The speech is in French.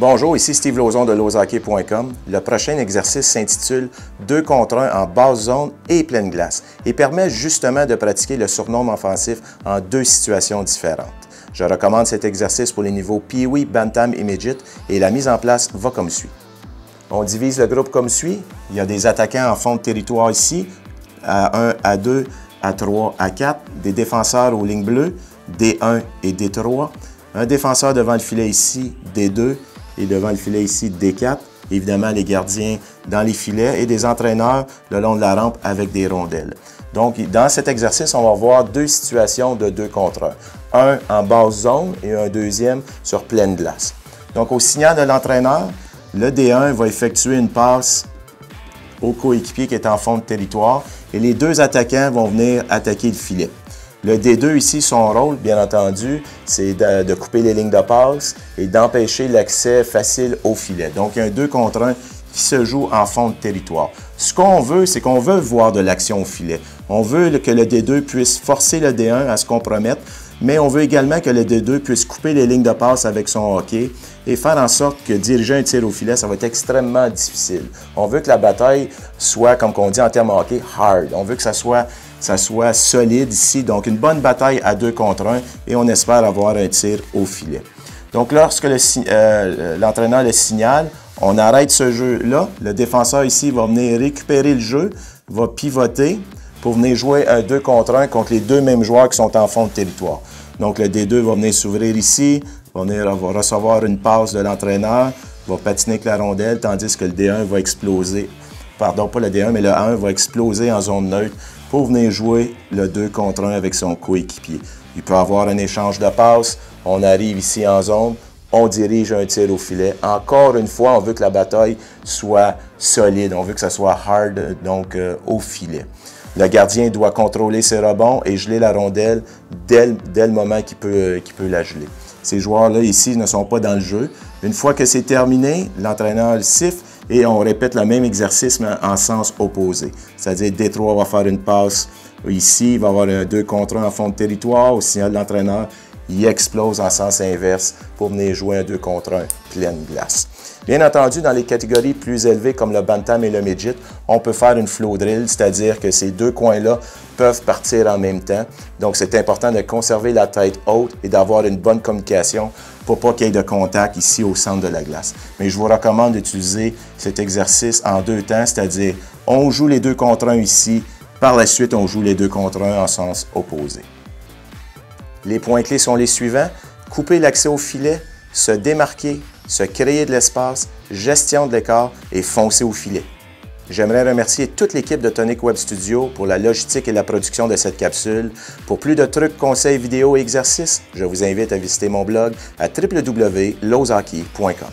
Bonjour, ici Steve Lauzon de lozhockey.com. Le prochain exercice s'intitule 2 contre 1 en basse zone et pleine glace et permet justement de pratiquer le surnombre offensif en deux situations différentes. Je recommande cet exercice pour les niveaux Pee-wee, Bantam et Midget et la mise en place va comme suit. On divise le groupe comme suit. Il y a des attaquants en fond de territoire ici, à 1, à 2, à 3, à 4, des défenseurs aux lignes bleues, D1 et D3, un défenseur devant le filet ici, D2, et devant le filet ici, D4. Évidemment, les gardiens dans les filets et des entraîneurs le long de la rampe avec des rondelles. Donc, dans cet exercice, on va voir deux situations de 2 contre 1. Un en basse zone et un deuxième sur pleine glace. Donc, au signal de l'entraîneur, le D1 va effectuer une passe au coéquipier qui est en fond de territoire et les deux attaquants vont venir attaquer le filet. Le D2 ici, son rôle, bien entendu, c'est de couper les lignes de passe et d'empêcher l'accès facile au filet. Donc, il y a un 2 contre 1 qui se joue en fond de territoire. Ce qu'on veut, c'est qu'on veut voir de l'action au filet. On veut que le D2 puisse forcer le D1 à se compromettre, mais on veut également que le D2 puisse couper les lignes de passe avec son hockey et faire en sorte que diriger un tir au filet, ça va être extrêmement difficile. On veut que la bataille soit, comme on dit en termes hockey, hard. On veut que ça soit solide ici. Donc, une bonne bataille à 2 contre 1 et on espère avoir un tir au filet. Donc, lorsque l'entraîneur le signale, on arrête ce jeu-là. Le défenseur ici va venir récupérer le jeu, va pivoter pour venir jouer un 2 contre 1 contre les deux mêmes joueurs qui sont en fond de territoire. Donc, le D2 va venir s'ouvrir ici, va recevoir une passe de l'entraîneur, va patiner avec la rondelle, tandis que le D1 va exploser. Pardon, pas le D1, mais le 1 va exploser en zone neutre pour venir jouer le 2 contre 1 avec son coéquipier. Il peut avoir un échange de passes, on arrive ici en zone, on dirige un tir au filet. Encore une fois, on veut que la bataille soit solide, on veut que ça soit hard, donc au filet. Le gardien doit contrôler ses rebonds et geler la rondelle dès le moment qu'il peut la geler. Ces joueurs-là ici ne sont pas dans le jeu. Une fois que c'est terminé, l'entraîneur le siffle et on répète le même exercice mais en sens opposé. C'est-à-dire D3 va faire une passe ici, il va avoir un 2 contre 1 en fond de territoire. Au signal de l'entraîneur, il explose en sens inverse pour venir jouer un 2 contre 1 pleine glace. Bien entendu, dans les catégories plus élevées comme le Bantam et le Midget, on peut faire une flow drill, c'est-à-dire que ces deux coins-là peuvent partir en même temps. Donc, c'est important de conserver la tête haute et d'avoir une bonne communication pour pas qu'il y ait de contact ici au centre de la glace. Mais je vous recommande d'utiliser cet exercice en deux temps, c'est-à-dire on joue les 2 contre 1 ici, par la suite on joue les 2 contre 1 en sens opposé. Les points clés sont les suivants: couper l'accès au filet, se démarquer, se créer de l'espace, gestion de l'écart et foncer au filet. J'aimerais remercier toute l'équipe de Tonic Web Studio pour la logistique et la production de cette capsule. Pour plus de trucs, conseils, vidéos et exercices, je vous invite à visiter mon blog à www.lozhockey.com.